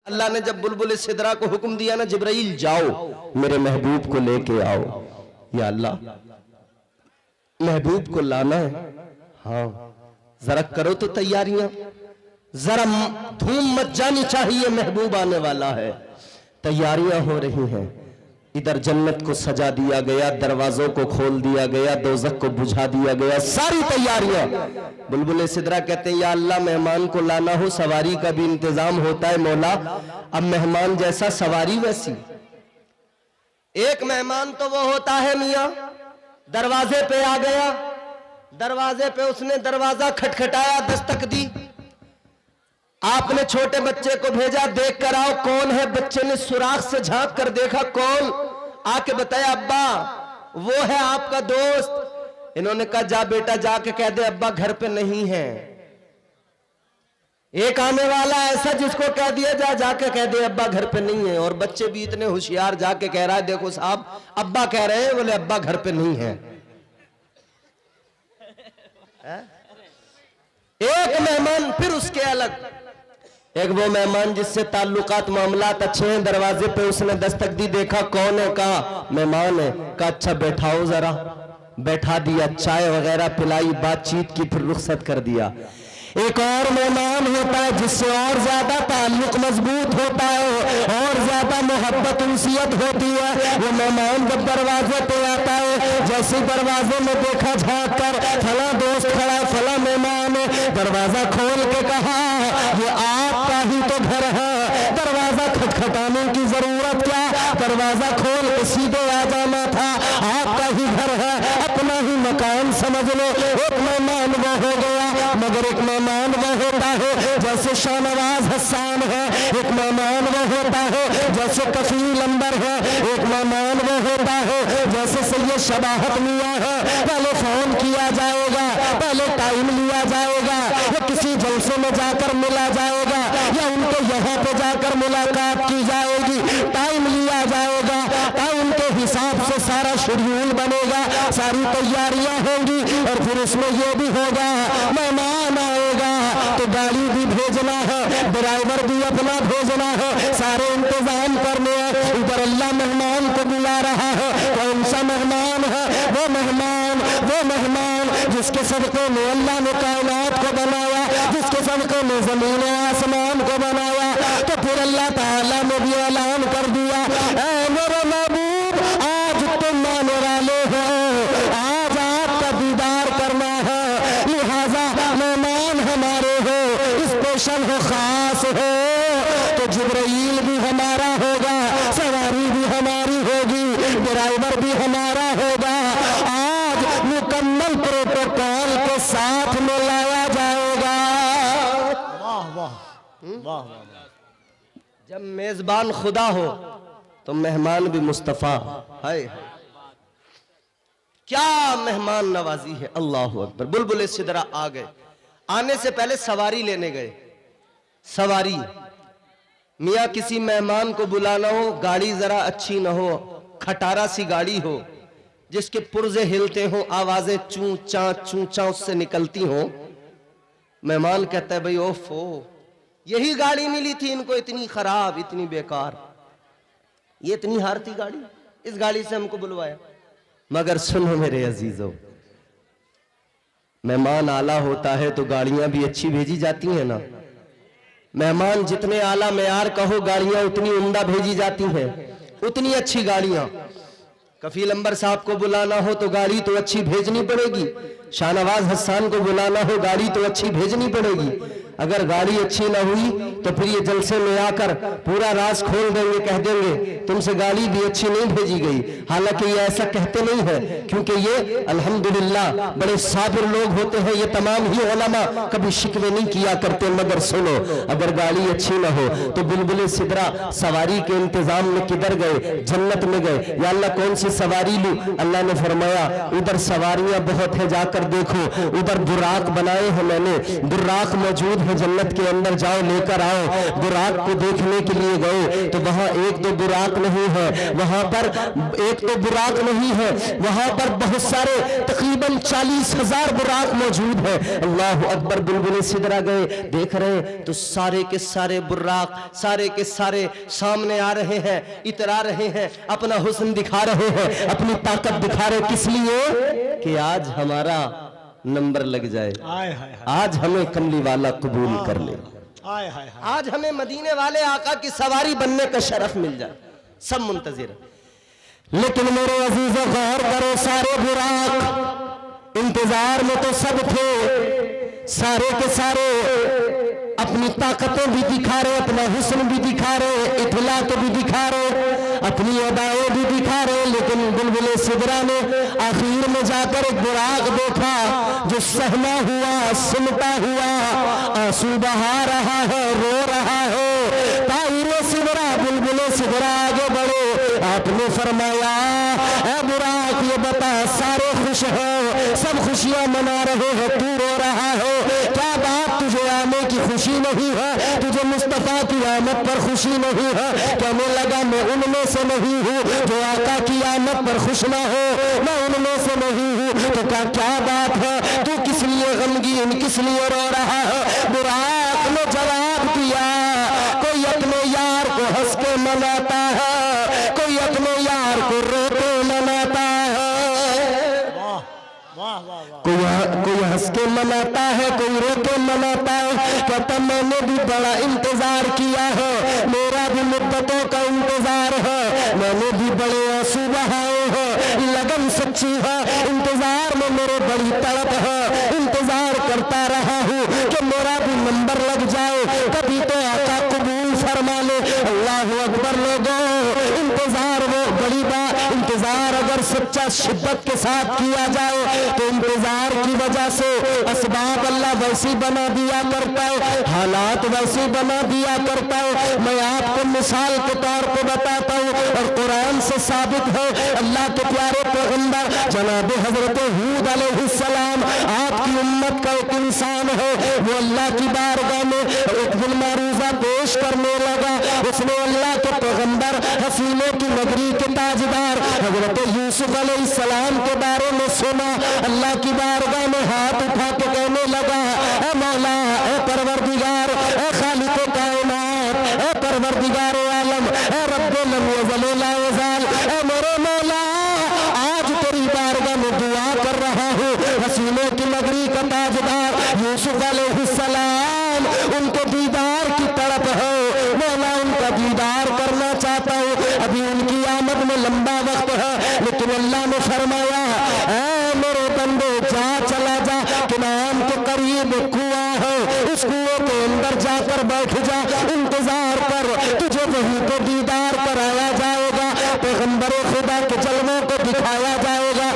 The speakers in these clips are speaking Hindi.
अल्लाह ने जब बुलबुल सिदरा को हुक्म दिया ना, जिब्राइल जाओ मेरे महबूब को लेके आओ। या अल्लाह, महबूब को लाना है, हाँ जरा करो तो तैयारियां, जरा धूम मच जानी चाहिए, महबूब आने वाला है। तैयारियां हो रही हैं। इधर जन्नत को सजा दिया गया, दरवाजों को खोल दिया गया, दोज़ख को बुझा दिया गया, सारी तैयारियां। बुलबुल सिदरा कहते हैं या अल्लाह, मेहमान को लाना हो, सवारी का भी इंतजाम होता है मौला, अब मेहमान जैसा सवारी वैसी। एक मेहमान तो वो होता है मियां, दरवाजे पे आ गया, दरवाजे पे उसने दरवाजा खटखटाया, दस्तक दी, आपने छोटे बच्चे को भेजा, देख कर आओ कौन है। बच्चे ने सुराख से झांक कर देखा, कौन? आके बताया अब्बा वो है आपका दोस्त। इन्होंने कहा जा बेटा, जाके कह दे अब्बा घर पे नहीं है। एक आने वाला ऐसा जिसको कह दिया जाके कह दे अब्बा घर पे नहीं है। और बच्चे भी इतने होशियार, जाके कह रहा है देखो साहब अब्बा कह रहे हैं, बोले अब्बा घर पे नहीं है। एक मेहमान फिर उसके अलग, एक वो मेहमान जिससे ताल्लुकात मामलात अच्छे हैं, दरवाजे पे उसने दस्तक दी, देखा कौन है, कहा मेहमान है, कहा अच्छा बैठाओ जरा, बैठा दिया, चाय वगैरह पिलाई, बातचीत की, फिर रुखसत कर दिया। एक और मेहमान होता है जिससे और ज्यादा ताल्लुक मजबूत होता है, और ज्यादा मोहब्बत उनसियत होती है। वो मेहमान जब दरवाजे पे आता है, जैसे दरवाजे में देखा झांक कर, फला दोस्त खड़ा, फला मेहमान है, दरवाजा खोल के कहा ये आपका ही तो घर है, दरवाजा खटखटाने की जरूरत क्या, दरवाजा खोल के सीधे आ जाना था, आपका ही घर है, अपना ही मकान समझ लो। एक मेहमान वो हो गया, मगर एक मेहमान वो होता है जैसे शाहनवाज हसन है, एक मेहमान वो होता है जैसे कफील अंबर है, एक मेहमान वो होता है जैसे सैयद शबाहत मियां है। पहले फोन किया जाएगा, पहले टाइम लिया जाएगा, या किसी जलसे में जाकर मिला जाएगा, या उनको यहाँ पे जाकर मुलाकात की जाएगी, टाइम लिया जाएगा, टाइम के हिसाब से सारा शेड्यूल बनेगा, सारी तैयारियां होंगी। और फिर उसमें ये भी होगा मेहमान आएगा तो गाड़ी भी भेजना है, ड्राइवर भी अपना भेजना है, सारे इंतजाम करने हैं। इधर अल्लाह मेहमान को बुला रहा है। कौन सा मेहमान है? वो मेहमान जिसके सदके में अल्लाह ने कायनात को बनाया, जिसके सदके में जमीन आसमान को बनाया। तो फिर अल्लाह ताला ने भी ऐलान कर दिया, ऐ मेरे महबूब आज तुम आने वाले हो, आज आपका दीदार करना है, लिहाजा मेहमान हमारे हो, स्पेशल हो, खास हो। तो जिब्राइल भी हमारा होगा, सवारी भी हमारी होगी, ड्राइवर भी हमारा होगा। आज मुकम्मल प्रोटोकॉल के साथ में लाया जाएगा। वाह वाह वाह वाह। जब मेजबान खुदा हो तो मेहमान भी मुस्तफा है। क्या मेहमान नवाजी है, अल्लाह अकबर। बुलबुल सिदरा आ गए, आने से पहले सवारी लेने गए। सवारी, मियाँ किसी मेहमान को बुलाना हो, गाड़ी जरा अच्छी ना हो, खटारा सी गाड़ी हो, जिसके पुर्जे हिलते हो, आवाजें चूं चा उससे निकलती हो। मेहमान कहता है भाई ओफो, यही गाड़ी मिली थी इनको, इतनी खराब, इतनी बेकार, ये इतनी हारती गाड़ी, इस गाड़ी से हमको बुलवाया। मगर सुनो मेरे अजीजों, मेहमान आला होता है तो गाड़ियां भी अच्छी भेजी जाती हैं ना। मेहमान जितने आला मेयार कहो, गाड़ियां उतनी उम्दा भेजी जाती हैं, उतनी अच्छी गाड़ियां। कफील अंबर साहब को बुलाना हो तो गाड़ी तो अच्छी भेजनी पड़ेगी, शाहनवाज हसन को बुलाना हो गाड़ी तो अच्छी भेजनी पड़ेगी। अगर गाड़ी अच्छी ना हुई तो फिर ये जलसे में आकर पूरा राज खोल देंगे, कह देंगे तुमसे गाड़ी भी अच्छी नहीं भेजी गई। हालांकि ये ऐसा कहते नहीं है, क्योंकि ये अल्हम्दुलिल्लाह बड़े साबिर लोग होते हैं, ये तमाम ही उलमा कभी शिकवे नहीं किया करते। मगर सुनो, अगर गाड़ी अच्छी ना हो तो बुलबुल सिदरा सवारी के इंतजाम में किधर गए? जन्नत में गए। या अल्लाह कौन सी सवारी लूं? अल्लाह ने फरमाया उधर सवारियां बहुत है, जाकर जाकर देखो, उधर बुराक बनाए हैं मैंने, बुराक मौजूद है जन्नत के अंदर, जाओ लेकर आओ। बुराक को देखने के लिए गए तो वहां एक दो बुराक नहीं है, वहां पर एक तो बुराक नहीं है, वहां पर बहुत सारे तकरीबन 40,000 बुराक मौजूद है। अल्लाह अकबर। बुलबुल सिदरा गए, देख रहे तो सारे के सारे बुर्राक सारे के सारे सामने आ रहे हैं, इतरा रहे हैं, अपना हुस्न दिखा रहे हैं, अपनी ताकत दिखा रहे। किस लिए? कि आज हमारा नंबर लग जाए, आज हमें कमली वाला कबूल कर ले, आज हमें मदीने वाले आका की सवारी बनने का शरफ मिल जाए। सब मुंतजिर। लेकिन मेरे अजीजों गौर करो, सारे बुराक इंतजार में तो सब थे, सारे के सारे अपनी ताकतें भी दिखा रहे, अपना हुस्न भी दिखा रहे, इखलाक भी दिखा रहे, अपनी अदाएं भी दिखा रहे। लेकिन बुलबुल सिदरा ने आखिर में जाकर एक बुराक देखा जो सहमा हुआ, सिमटा हुआ, आंसू बहा रहा है, रो रहा है। ताहिर सिदरा, बुलबुल सिदरा आगे बढ़े, आपने फरमाया ऐ बुराक ये बता, सारे खुश हो, सब खुशियां मना रहे हो, तू रो रहा हो, क्या बात तुझे आने की खुशी नहीं है, तुझे मुस्तफा की आमद पर खुशी नहीं है? कहने लगा मैं उनमें से नहीं हूँ जो आका की आमद पर खुश ना हो, मैं उनमें से नहीं हूँ। तो क्या बात है, तू किस लिए गमगीन, किस लिए रो रहा है? बुराक ने जवाब दिया, कोई अपने यार को हंस के मनाता है, कोई अपने यार को रो के मनाता है, कोई हंस के मनाता है, कोई रो के मनाता है। कहता मैंने भी बड़ा इंतजार किया है, मेरा भी मुद्दतों का इंतजार है, मैंने भी बड़े आंसू बहाए हैं, लगन सच्ची है, इंतजार में मेरे बड़ी तड़प है, इंतजार करता रहा हूँ कि मेरा भी नंबर लग जाए, कभी तो आका कबूल फरमा ले। अल्लाह अकबर। लोगों, इंतजार वो बड़ी बात, इंतजार अगर सच्चा शिद्दत के साथ किया जाए तो इंतजार की वजह से असबाब अल्लाह वैसी बना दिया करता है, हालात वैसे बना दिया करता है। मैं आपको मिसाल के तौर पर बताता हूँ और कुरान से साबित है। अल्लाह के प्यारे पैगंबर जनाब हजरत हूद अलैहिस्सलाम आपकी उम्मत का एक इंसान है, वो अल्लाह की बारगाह में एक दिन मारूजा पेश करने लगा। उसने अल्लाह के पैगंबर हसीनों की नगरी के ताजदार हजरत यूसुफ अलैहिस्सलाम के बारे में सुना। अल्लाह की बारगाह में हाथ उठा के कहने लगा, ए मौला, ए परवरदिगार, ए खालिक कायनात, ए परवरदिगार आलम, ए रब्बे लम यज़ल ला यज़ाल, ए मेरे मौला, आज तेरी बारगाह में दुआ कर रहा हूँ। हसीनों की नगरी का ताजदार यूसुफ अलैहिस्सलाम, उनके दीदार की तड़प है, मौला उनका दीदार करना चाहता हूँ। अभी उनकी आमद में लंबा वक्त है, लेकिन अल्लाह ने फरमाया मेरे बंदे जा, चला जा, किनान के करीब कुआं है, उस कुएं के अंदर जाकर बैठ जा, इंतजार कर, तुझे वहीं पे दीदार कराया जाएगा, पैगंबर खुदा के जलवों को दिखाया जाएगा।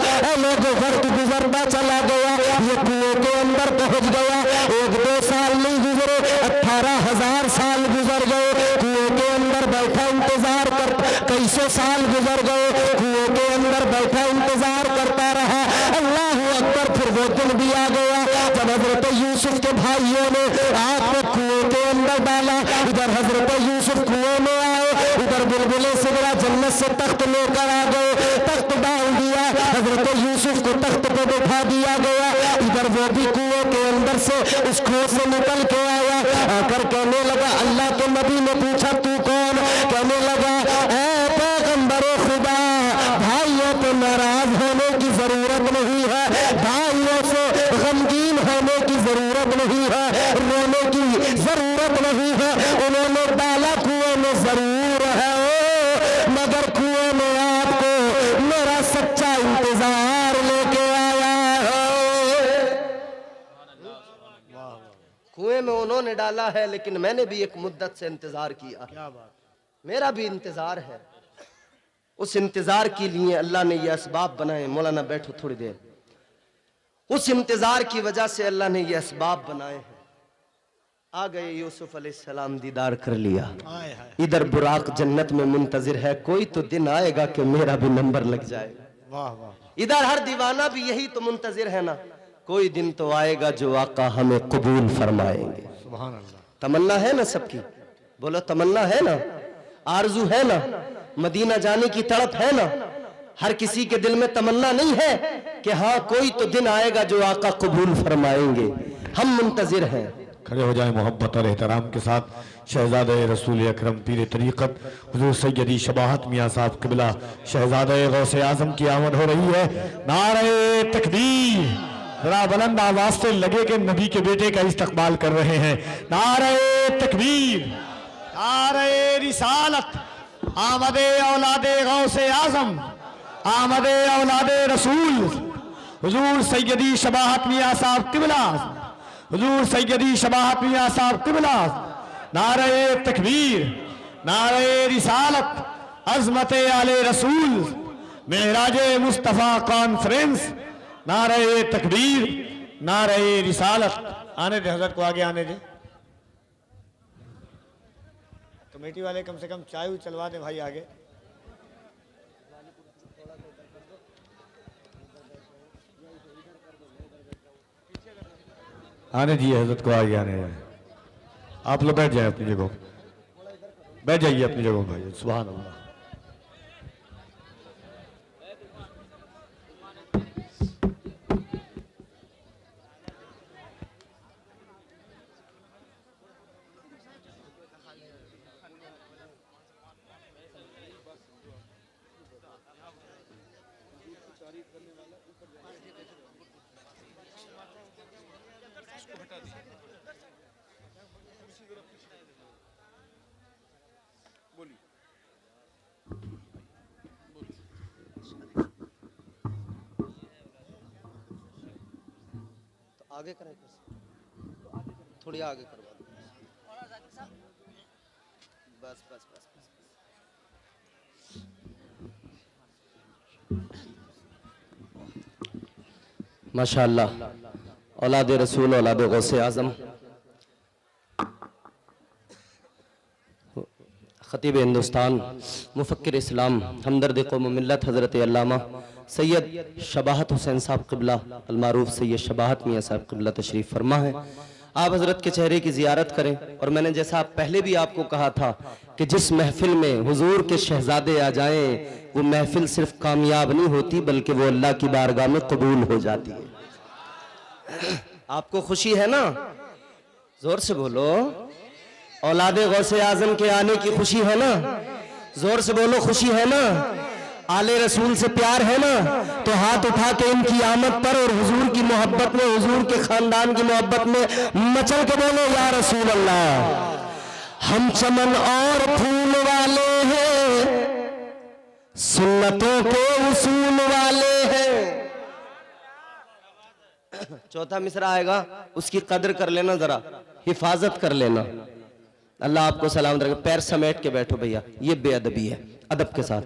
लोगों, वक्त गुजरता चला गया, ये कुएं के अंदर पहुंच गया। 1-2 साल नहीं गुजरे, 18,000 साल गुजर गए, कुएं के अंदर बैठा इंतजार कर, कई सौ साल गुजर गए, कुएं के अंदर बैठा इंतजार करता रहा। अल्लाह अकबर। फिर वो दिन भी आ गया जब हजरत यूसुफ के भाइयों ने आपको कुएं के अंदर डाला। इधर हजरत यूसुफ कुएं में आए, इधर बुलबुल सिदरा जन्नत से तख्त लेकर आ गए, तख्त डाल दिया, हजरत यूसुफ को तख्त पे बैठा दिया गया। इधर वो भी कुएं के अंदर से उस कुएं से निकल के आया, आकर कहने लगा, अल्लाह के नबी ने पूछा तू कौन? कहने लगा ऐ पैगंबर खुदा, भाइयों पे नाराज होने की जरूरत नहीं है, भाइयों से गमगीन होने की जरूरत नहीं है, रोने की जरूरत नहीं है। उन्होंने डाला कुएं में जरूर है, मगर कुएं में आपको मेरा सच्चा इंतजार लेके आया है। कुएं में उन्होंने डाला है, लेकिन मैंने भी एक मुद्दत से इंतजार किया, क्या बात, मेरा भी इंतजार है। उस इंतजार के लिए अल्लाह ने ये असबाब बनाए। मौलाना बैठो थोड़ी देर। उस इंतजार की वजह से अल्लाह ने ये असबाब बनाए हैं। आ गए यूसुफ अलैहिस्सलाम, दीदार कर लिया। इधर बुराक जन्नत में मुंतजिर है, कोई तो दिन आएगा कि मेरा भी नंबर लग जाएगा। वाह वाह। इधर हर दीवाना भी यही तो मुंतजिर है ना, कोई दिन तो आएगा जो आका हमें कबूल फरमाएंगे। सुभान अल्लाह। तमन्ना है ना सबकी, बोलो तमन्ना है ना, आरजू है ना, मदीना जाने की तड़प है ना। हर किसी के दिल में तमन्ना नहीं है कि हाँ कोई तो दिन आएगा जो आका कबूल फरमाएंगे। हम मुंतजिर हैं। खड़े हो जाए मोहब्बत और एहतराम के साथ। शहजादे रसूल अकरम पीर तरीक़त हुज़ूर सैयदी शबाहत मियाँ साहब क़िबला शहजादे गौसे आज़म की आमद हो रही है। नारे तकबीर, जरा बुलंद आवाज से लगे कि नबी के बेटे का इस्तकबाल कर रहे हैं। नारे तकबीर, नारे रिसालत, आमदे औलादे गौसे आज़म, आमदे औलादे रसूल हुज़ूर सैयदी शबाहत मियाँ साहब क़िबला, हुज़ूर सैयदी शबाहत मियाँ साहब क़िबला। नारे तकबीर, नारे रिसालत, अज़मत आले रसूल, मेहराजे मुस्तफ़ा कॉन्फ्रेंस। नारे तकबीर, नारे रिसालत। आने दे हजरत को, आगे आने दे। कमेटी वाले कम से कम चाय चलवा दे भाई आगे। आने दिए हजरत को, आगे आने जाए। आप लोग बैठ जाए अपनी जगह, बैठ जाइए अपनी जगह भाई। सुभान अल्लाह। आगे करें, थोड़ी आगे करवा दो। बस बस बस बस। माशाअल्लाह, औलादे रसूल, औलादे गौसे आज़म, खतीब हिंदुस्तान, मुफक्किर इस्लाम, हमदर्द कौम मिल्लत हज़रत अल्लामा सैयद शबाहत हुसैन साहब क़िबला अलमारूफ सैयद शबाहत मियाँ साहब क़िबला तशरीफ़ फरमा है। आप हज़रत के चेहरे की ज़ियारत करें। और मैंने जैसा पहले भी आपको कहा था कि जिस महफिल में हुजूर के शहजादे आ जाएं, वो महफिल सिर्फ कामयाब नहीं होती बल्कि वो अल्लाह की बारगाह में कबूल हो जाती है। आपको खुशी है ना? जोर से बोलो। औलादे गौसे आज़म के आने की खुशी है ना? जोर से बोलो, खुशी है ना? आले रसूल से प्यार है ना? तो हाथ उठा के इनकी आमद पर और हुजूर की मोहब्बत में, हुजूर के खानदान की मोहब्बत में मचल के बोलो या रसूल अल्लाह। हम चमन और फूल वाले हैं, सुन्नतों के उसूल वाले हैं। चौथा मिसरा आएगा, उसकी कदर कर लेना, जरा हिफाजत कर लेना। अल्लाह आपको सलामत रखे। पैर समेट के बैठो भैया, ये बेअदबी है, अदब के साथ।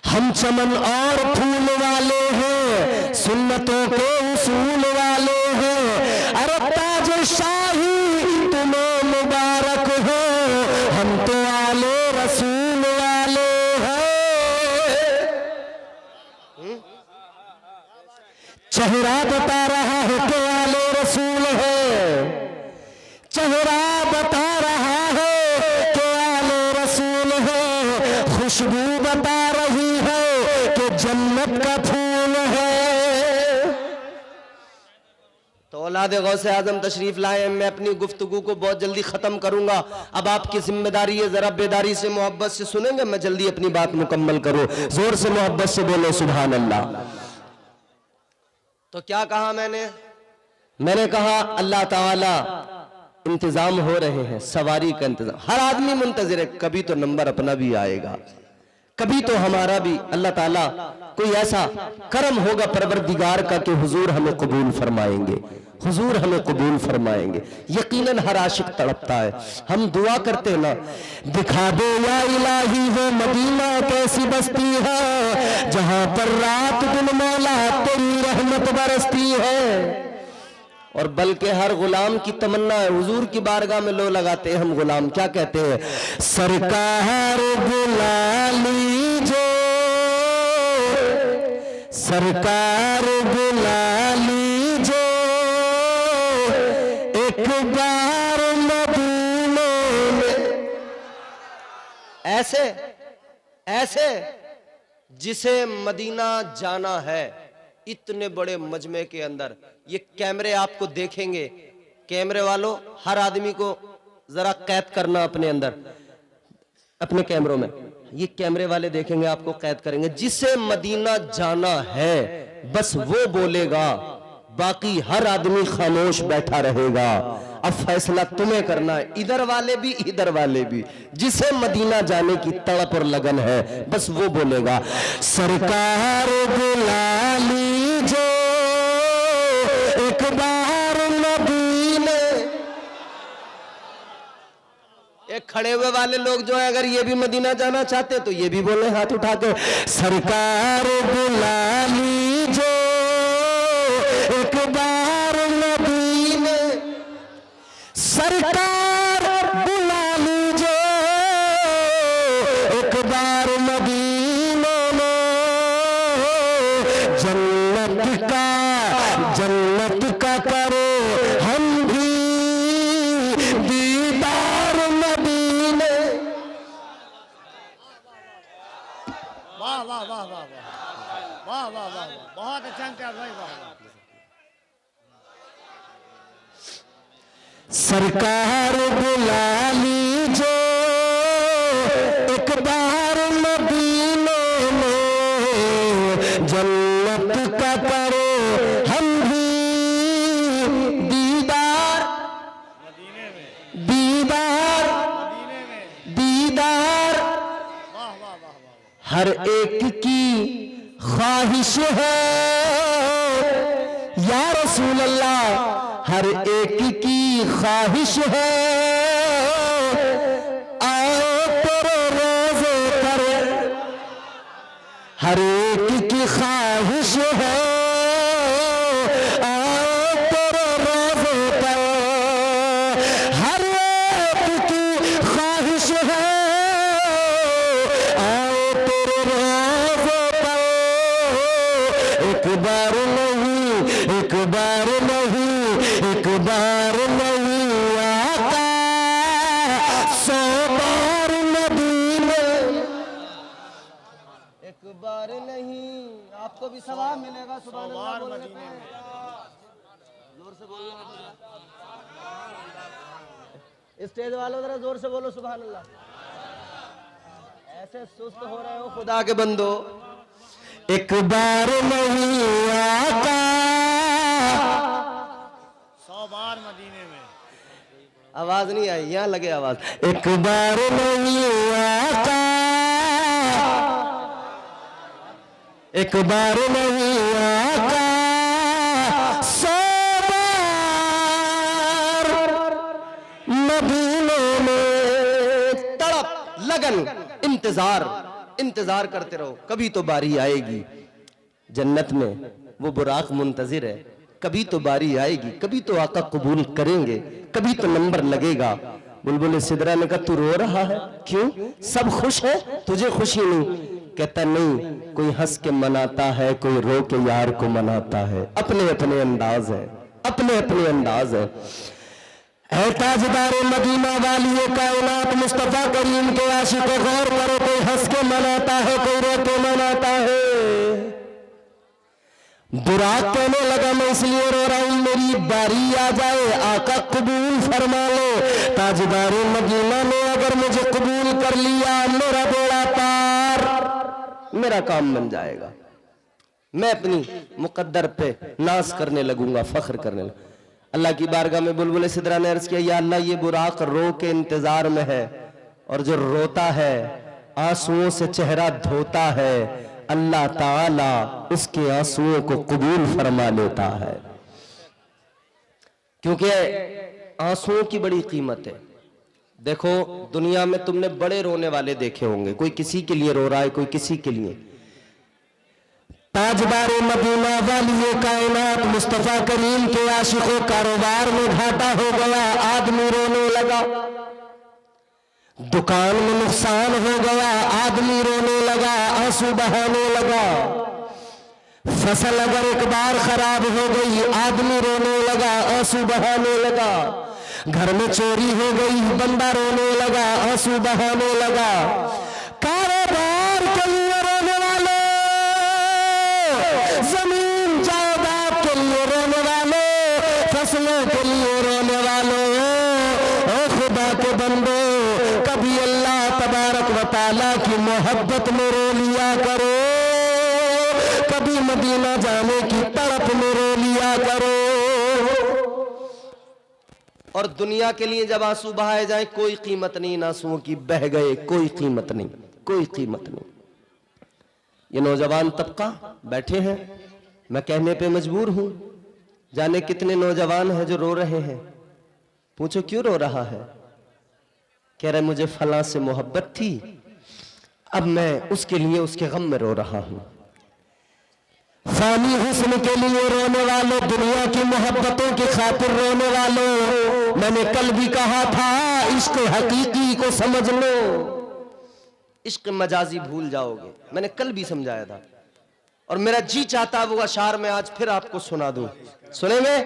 हम चमन और फूल वाले हैं, सुन्नतों के उसूल वाले हैं। अरे ताज शाही तुम्हें मुबारक हो, हम तो आले रसूल वाले हैं। चेहरा बता रहा है कि आले रसूल है, चेहरा बता रहा है कि आले रसूल है, खुशबू बता रही है कि जन्नत का फूल है। तो औलादे गौसे आज़म तशरीफ लाए। मैं अपनी गुफ्तगू को बहुत जल्दी खत्म करूंगा। अब आपकी जिम्मेदारी है, जरा बेदारी से मोहब्बत से सुनेंगे, मैं जल्दी अपनी बात मुकम्मल करूं। जोर से मोहब्बत से बोलो सुभान अल्लाह। तो क्या कहा मैंने कहा अल्लाह ताला इंतजाम हो रहे हैं, सवारी का इंतजाम। हर आदमी मुंतजिर है, कभी तो नंबर अपना भी आएगा, कभी तो हमारा भी। अल्लाह ताला कोई ऐसा करम होगा परवरदिगार का कि हुजूर हमें कबूल फरमाएंगे, हुजूर हमें कबूल फरमाएंगे। यकीनन हर आशिक तड़पता है। हम दुआ करते ना, दिखा दो या इलाही वो मदीना कैसी बस्ती है, जहां पर रात दिन मौला तेरी रहमत बरसती है। और बल्कि हर गुलाम की तमन्ना है, हुजूर की बारगाह में लो लगाते हैं हम गुलाम। क्या कहते हैं? सरकार बुला लीजिए, सरकार बुला लीजिए, ऐसे ऐसे जिसे मदीना जाना है, इतने बड़े मजमे के अंदर ये कैमरे आपको देखेंगे। कैमरे वालों, हर आदमी को जरा कैद करना अपने अंदर, अपने कैमरों में। ये कैमरे वाले देखेंगे, आपको कैद करेंगे। जिसे मदीना जाना है बस वो बोलेगा, बाकी हर आदमी खामोश बैठा रहेगा। अब फैसला तुम्हें करना है, इधर वाले भी इधर वाले भी। जिसे मदीना जाने की तड़प और लगन है बस वो बोलेगा, सरकार बुला लीजिए एक बार मदीने। एक खड़े हुए वाले लोग जो है, अगर ये भी मदीना जाना चाहते तो ये भी बोले हाथ उठा के, सरकार बुला लीजिए एक बार मदीने। सरकार बुला लीजिए एक बार मदीने में। जन्नत का करो हम भी दीदार मदीने। वाह वाह वाह वाह वाह वाह वाह वाह, बहुत अच्छा इंतजार भाई, वाह। सरकार बुला लीजिए एक बार मदीने में। जन्नत का करो हम भी दीदार, दीदार, दीदार। वाह वाह वाह वाह। हर एक की ख्वाहिश है या रसूल अल्लाह, हर एक की ख्वाहिश है आओ तेरे रोज़े पर। हर एक की ख्वाहिश है आओ तेरे रोज़े पर। हर एक की ख्वाहिश है आओ तेरे रोज़े पर। एक बार नहीं, एक बार नहीं, एक बार नहीं आका 100 बार मदीने। एक बार नहीं, आपको भी सवाब मिलेगा। सुभान अल्लाह बोलने पे जोर से बोलना। स्टेज वालों जरा जोर से बोलो सुभान अल्लाह। ऐसे सुस्त हो रहे हो खुदा के बंदो। एक बार नहीं आका 100 बार मदीने में। आवाज नहीं आई, यहां लगे आवाज। एक बार नहीं आका, एक बार नहीं आका 100 बार मदीने में। तड़प, लगन, इंतजार करते रहो। कभी तो बारी आएगी जन्नत में, वो बुराक मुंतजिर है। कभी तो बारी आएगी, कभी तो आका कबूल करेंगे, कभी तो नंबर लगेगा। बुलबुल सिदरा ने कहा तू रो रहा है क्यों? सब खुश है, तुझे खुशी नहीं? कहता नहीं, कोई हंस के मनाता है, कोई रो के यार को मनाता है। अपने अपने अंदाज है, अपने अपने अंदाज है। ऐ ताजदार मदीना वाली कायनात मुस्तफा करीम के आशिक गौर करो, कोई हंस के मनाता है, कोई रो के मनाता है। बुराक कहने लगा मैं इसलिए रो रहा हूं, मेरी बारी आ जाए, आका कबूल फरमा लो। ताजदार मदीना ने अगर मुझे कबूल कर लिया, मेरा बेड़ा पार, मेरा काम बन जाएगा। मैं अपनी मुकद्दर पे नाज करने लगूंगा, फख्र करने लगूंगा। अल्लाह की बारगाह में बुलबुल सिदरा ने अर्ज किया, या अल्लाह ये बुराक रो के इंतजार में है, और जो रोता है आंसुओं से चेहरा धोता है, अल्लाह ताला उसके आंसुओं को कबूल फरमा लेता है। क्योंकि आंसुओं की बड़ी कीमत है। देखो दुनिया में तुमने बड़े रोने वाले देखे होंगे, कोई किसी के लिए रो रहा है, कोई किसी के लिए। ताजदार मदीना वाली कायनात मुस्तफा करीम के आशिकों कारोबार में घाटा हो गया, आदमी रोने लगा। दुकान में नुकसान हो गया, आदमी रोने लगा, आंसू बहाने लगा। फसल अगर एक बार खराब हो गई, आदमी रोने लगा, आंसू बहाने लगा। घर में चोरी हो गई, बंदा रोने लगा, आंसू बहाने लगा। के लिए रोने वालों, ओ खुदा के बंदो, कभी अल्लाह तबारक व तआला की मोहब्बत में रो लिया करो, कभी मदीना जाने की तड़प में रो लिया करो। और दुनिया के लिए जब आंसू बहाए जाए कोई कीमत नहीं, इन आंसुओं की बह गए कोई कीमत नहीं, कोई कीमत नहीं। ये नौजवान तबका बैठे हैं, मैं कहने पे मजबूर हूं, जाने कितने नौजवान हैं जो रो रहे हैं। पूछो क्यों रो रहा है? कह रहे मुझे फलां से मोहब्बत थी, अब मैं उसके लिए उसके गम में रो रहा हूं। फानी हुस्न के लिए रोने वालों, दुनिया की मोहब्बतों की खातिर रोने वालों, मैंने कल भी कहा था इश्क हकीकी को समझ लो, इश्क मजाजी भूल जाओगे। मैंने कल भी समझाया था और मेरा जी चाहता वो अशार में आज फिर आपको सुना दूं। सुनेंगे?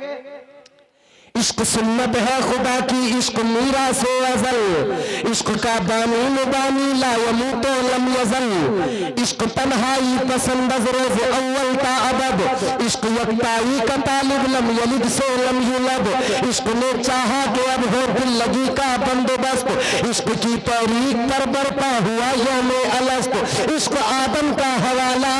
इश्क सुन्नत है खुदा की, इश्क मीरा से अज़ल, इश्क का बानी मुबानी ला यमूतो लम यज़ल, इश्क तन्हाई पसंद रोज़ अव्वल ता अबद, इश्क यक्ताई का तालिब लम यलिद से लम युलद, इश्क ने चाहा कि अब हो दिल लगी का बंदोबस्त, इश्क की तहरीक पर बरपा हुआ यौमे अलस्त, इश्क आदम का हवाला,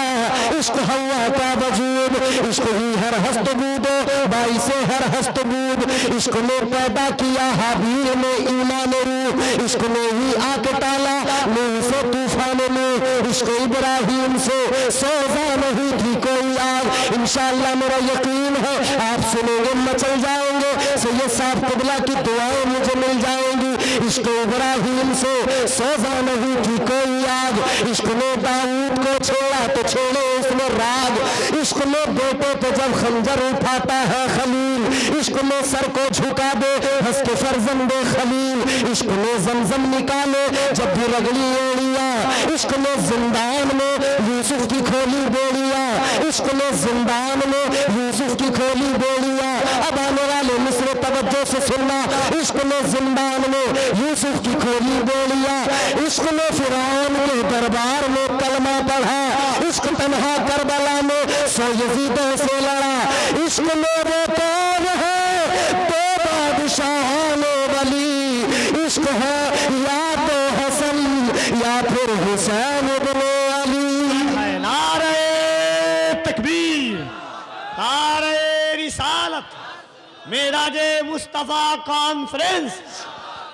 इश्क हवा का वजूद, इश्क ही हर हस्तबूदो बाई से हर हस्तबूद, इश्क ने पैदा किया हाबील में ईमान रूह, इश्क ने ही आके टाला नूह से तूफान में, इश्क इब्राहिम से सोजा नहीं थी कोई आग। इंशाअल्लाह मेरा यकीन है आप सुनेंगे मचल जाएंगे, सैयद साहब क़िबला की दुआएं मुझे मिल जाएंगी। इश्क इब्राहिम से सोजा नहीं थी कोई आग, इश्क ने दाऊद को छेड़ा तो छेड़े उसमें राग, इश्क ने बेटे पे जब खंजर उठाता है खलील, इश्क ने सर को झुका दे हंस के फर्जंदे खलील, इश्क ने जमजम निकाले जब भी रगड़ी एड़िया, इश्क ने जिंदान में यूसुफ की खोली बेड़िया, इश्क ने जिंदान में यूसुफ की खोली बेड़िया। अब आने वाले मिस्र तवज्जो से सुनना, इश्क ने जिंदान में यूसुफ की खोली बेड़िया, इश्क ने फिरौन के दरबार में कलमा पढ़ा, इश्क तन्हा करबला में सौ यजीदों से लड़ा, इश्क में वो कौन है तो बादशाह वली, इश्क है या तो हसन या फिर हुसैन इब्ने अली। नारे तकबीर, नारे रिसालत, मेराजे मुस्तफा कॉन्फ्रेंस,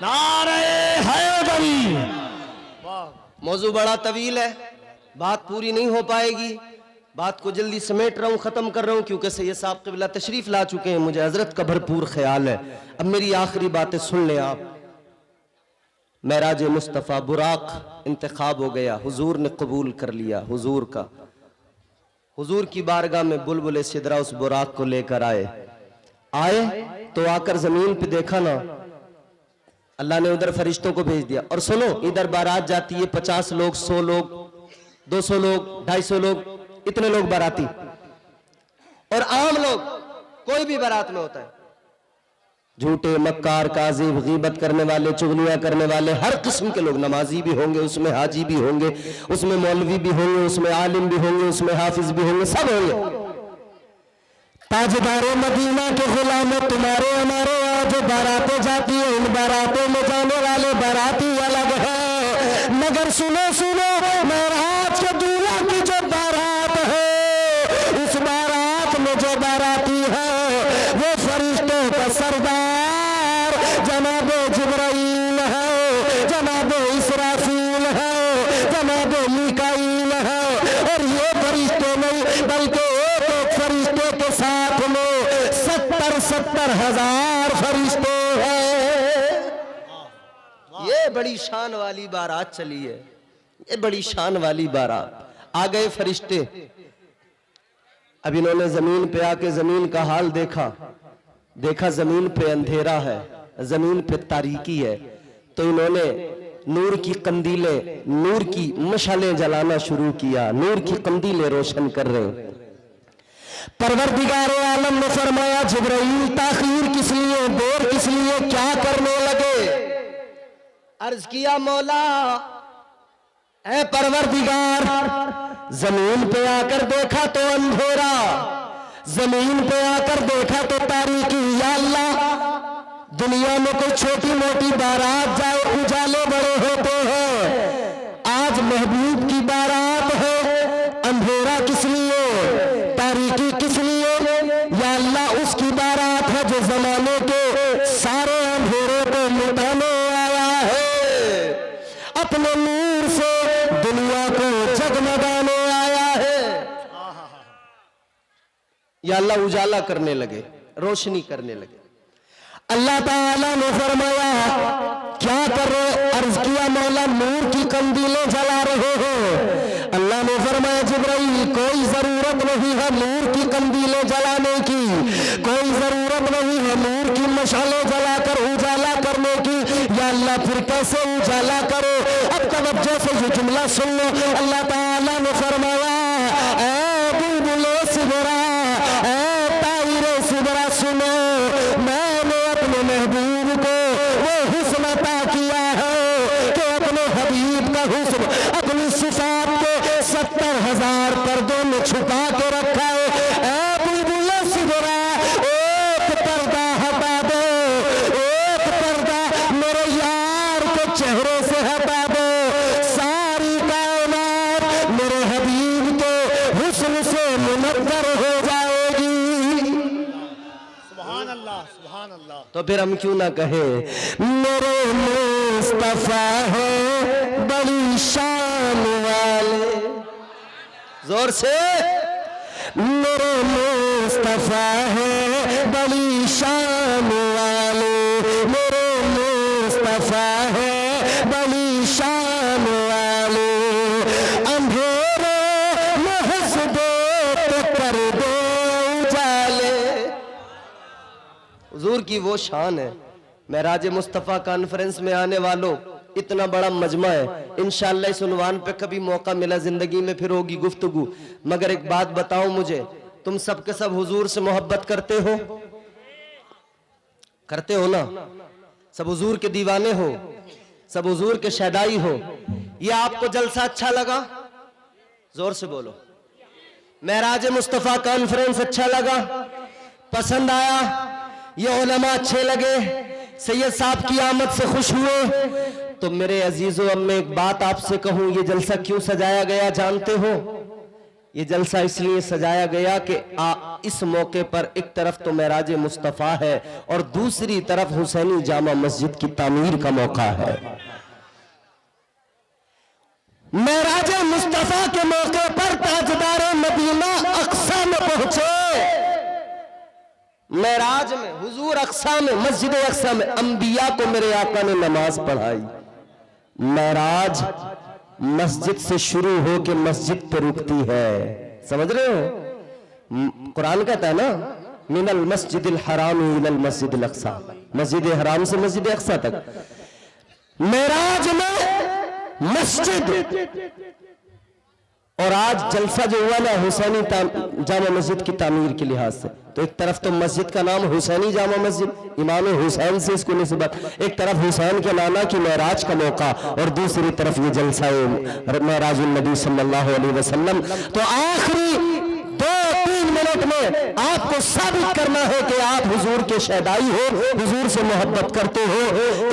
नारे हैदरी। मौजू बड़ा तवील है, बात पूरी नहीं हो पाएगी, बात को जल्दी समेट रहा हूँ, खत्म कर रहा हूँ क्योंकि सैयद साहब क़िबला तशरीफ ला चुके हैं, मुझे हजरत का भरपूर ख्याल है। अब मेरी आखिरी बातें सुन लें आप। मेराज मुस्तफ़ा बुराक इंतखाब हो गया, हुजूर ने कबूल कर लिया, हुजूर का, हुजूर की बारगाह में बुलबुल सिदरा उस बुराक को लेकर आए तो आकर जमीन पे देखा ना, अल्लाह ने उधर फरिश्तों को भेज दिया। और सुनो, इधर बारात जाती है 50 लोग, 100 लोग, 200 लोग, 250 लोग, इतने लोग बाराती और आम लोग, कोई भी बारात में होता है। झूठे, मक्कार, काज़िब, गीबत करने वाले, चुगलियां करने वाले, हर किस्म के लोग, नमाजी भी होंगे उसमें, हाजी भी होंगे उसमें, मौलवी भी होंगे उसमें, आलिम भी होंगे उसमें, हाफिज भी होंगे, सब होंगे। ताजदारों मदीना के गुलामों, तुम्हारे हमारे यहाँ जो बारातें जाती है, इन बारातों में जाने वाले बाराती अलग है, मगर सुनो सुनो, महराज के दूल्हा की जो बारात है, उस बारात में जो बाराती है वो फरिश्तों का सरदार जनाब जिब्राइल है, जनाब इसराफील है, जनाब मीकाईल है। और ये फरिश्ते नहीं बल्कि एक फरिश्ते के साथ में 70 हजार फरिश्ते हैं। ये बड़ी शान वाली बारात चली है, ये बड़ी शान वाली बारात। आ गए फरिश्ते, अब इन्होंने जमीन पे आके जमीन का हाल देखा, देखा जमीन पे अंधेरा है, जमीन पे तारीकी है, तो इन्होंने नूर की कंदीलें, नूर की मशालें जलाना शुरू किया, नूर की कंदीलें रोशन कर रहे हैं। परवरदिगार आलम ने फरमाया, जिब्राइल ताखीर किस लिए, देर किस लिए, क्या करने लगे? अर्ज किया, मौला ऐ परवरदिगार, जमीन पे आकर देखा तो अंधेरा, जमीन पे आकर देखा तो तारीकी। या अल्लाह, दुनिया में कोई छोटी मोटी बारात जाए उजाले बड़े होते हैं, आज महबूब की बारात है, अंधेरा किस लिए, तारीकी किस लिए? या अल्लाह, उसकी बारात है जो जमाने के सारे अंधेरों को मिटाने आया है, अपने नूर से दुनिया को जगमगाने आया है। या अल्लाह उजाला करने लगे, रोशनी करने लगे। अल्लाह ताला ने फरमाया क्या कर रहे? अर्ज किया मौला नूर की कंदीलें जला रहे हो। अल्लाह ने फरमाया जिब्राइल कोई जरूरत नहीं है नूर की कंदीलें जलाने की, कोई जरूरत नहीं है नूर की मशालें जलाकर उजाला करने की। या अल्लाह फिर कैसे उजाला करो? अब तवज्जो से ये जुमला सुन लो। अल्लाह ताला ने फरमाया ऐ बुलबुले सिबरा, ऐ ताइरे सिबरा, सुनो मैंने अपने महबूब को वो हुस्न अता किया है कि अपने हबीब का हुस्न अपनी सिफात के 70,000 पर्दों में छुपा के रखा है। ऐ बुलबुले सिबरा, एक पर्दा हटा दो, एक पर्दा मेरे यार के चेहरे से हटा दो, सारी कायनात मेरे हबीब के हुस्न से मुनव्वर हो जाएगी। तो फिर हम क्यों ना कहे मेरे मुस्तफा है बड़ी शान वाले, जोर से, मेरे मुस्तफा है बड़ी शान वाले, मेरे मुस्तफा है बड़ी शान वाले, अंधेरे में हंस दो तो कर दो उजाले। हुजूर की वो शान है। महराज मुस्तफ़ा कॉन्फ्रेंस में आने वालों, इतना बड़ा मजमा है, इंशाअल्लाह इस उन्वान पे कभी मौका मिला जिंदगी में फिर होगी गुफ्तगू। मगर एक बात बताओ मुझे, तुम सब के सब हुजूर से मोहब्बत करते हो? करते हो ना? सब हुजूर के दीवाने हो, सब हुजूर के शहदाई हो। ये आपको जलसा अच्छा लगा? जोर से बोलो। महराज मुस्तफ़ा कॉन्फ्रेंस अच्छा लगा, पसंद आया? ये उलमा अच्छे लगे, सैयद साहब की आमद से खुश हुए? तो मेरे अजीजों, अब मैं एक बात आपसे कहूं, ये जलसा क्यों सजाया गया जानते हो? ये जलसा इसलिए सजाया गया कि इस मौके पर एक तरफ तो महराज मुस्तफ़ा है और दूसरी तरफ हुसैनी जामा मस्जिद की तामीर का मौका है। महराज मुस्तफ़ा के मौके पर ताजदार मदीना अक्सा में पहुंचे, महराज में, हुजूर अक्सा में, मस्जिद अक्सा में अंबिया को मेरे आका ने नमाज पढ़ाई। महराज मस्जिद से शुरू हो के मस्जिद पे रुकती है, समझ रहे हो? कुरान कहता है ना मिनल मस्जिदिल हराम इलल मस्जिदिल अक्सा, मस्जिद हराम से मस्जिद अक्सा तक। महराज में मस्जिद, और आज जलसा जो हुआ ना हुसैनी जामा मस्जिद की तामीर के लिहाज से, तो एक तरफ तो मस्जिद का नाम हुसैनी जामा मस्जिद, इमाम हुसैन से इसको निस्बत, एक तरफ हुसैन के नाना की महराज का मौका और दूसरी तरफ ये जलसा महराजुन नबी सल्लल्लाहु अलैहि वसल्लम। तो आखिरी 2-3 मिनट में आपको साबित करना है कि आप हुजूर के शहदाई हो, हुजूर से मोहब्बत करते हो।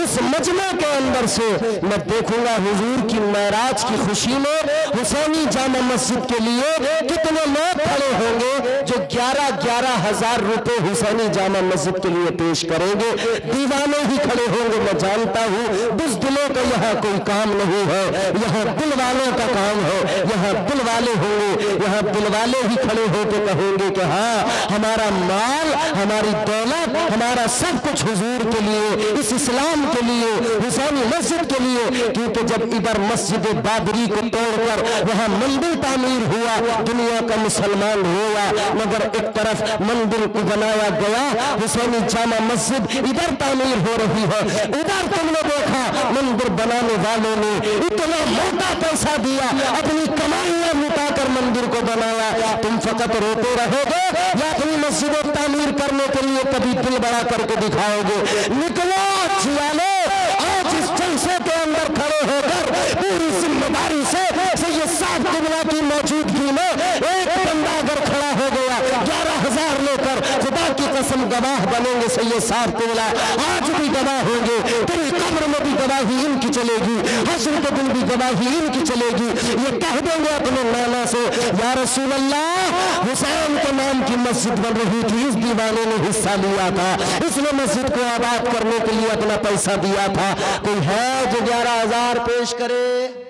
इस मजमा के अंदर से मैं देखूंगा हुजूर की महराज की खुशी में हुसैनी जामा मस्जिद के लिए कितने लोग खड़े होंगे जो 11-11 हजार रुपए हुसैनी जामा मस्जिद के लिए पेश करेंगे। दीवाने ही खड़े होंगे, मैं जानता हूँ। बुज़दिलों का यहाँ कोई काम नहीं है, यहाँ दिल वालों का काम है। यहाँ दिल वाले होंगे, यहाँ दिल वाले ही खड़े होकर कहेंगे कि हाँ हमारा माल, हमारी दौलत, हमारा सब कुछ हुजूर के लिए, इस इस्लाम के लिए, हुसैनी मस्जिद के लिए। क्योंकि जब इधर मस्जिद बाबरी को तोड़कर वहां मंदिर तामीर हुआ, दुनिया का मुसलमान हुआ, मगर एक तरफ मंदिर को बनाया गया हुसैनी जामा मस्जिद, इधर तामीर हो रही है। इधर तुमने देखा मंदिर बनाने वालों ने इतना मोटा पैसा दिया, अपनी कमाइयां लुटाकर मंदिर को बनाया। तुम फकत रोते रहोगे या अपनी मस्जिद तामीर करने के लिए कभी दिल बड़ा करके दिखाओगे? निकलो जियालो, आज इस जलसे के अंदर खड़े होकर पूरी जिम्मेदारी से ये साफ किबला की मौजूदगी में एक बंदा अगर खड़ा हो गया, 11,000 कसम गवाह बनेंगे सैयद साहब किबला, आज भी गवाह होंगे, तेरी कब्र में भी गवाही इनकी चलेगी, हश्र के दिन भी गवाही इनकी चलेगी। ये कह देंगे अपने नाना से, या रसूल अल्लाह, हुसैन के नाम की मस्जिद बन रही थी, इस दीवाने ने हिस्सा लिया था, इसने मस्जिद को आबाद करने के लिए अपना पैसा दिया था। कोई है जो 11,000 पेश करे?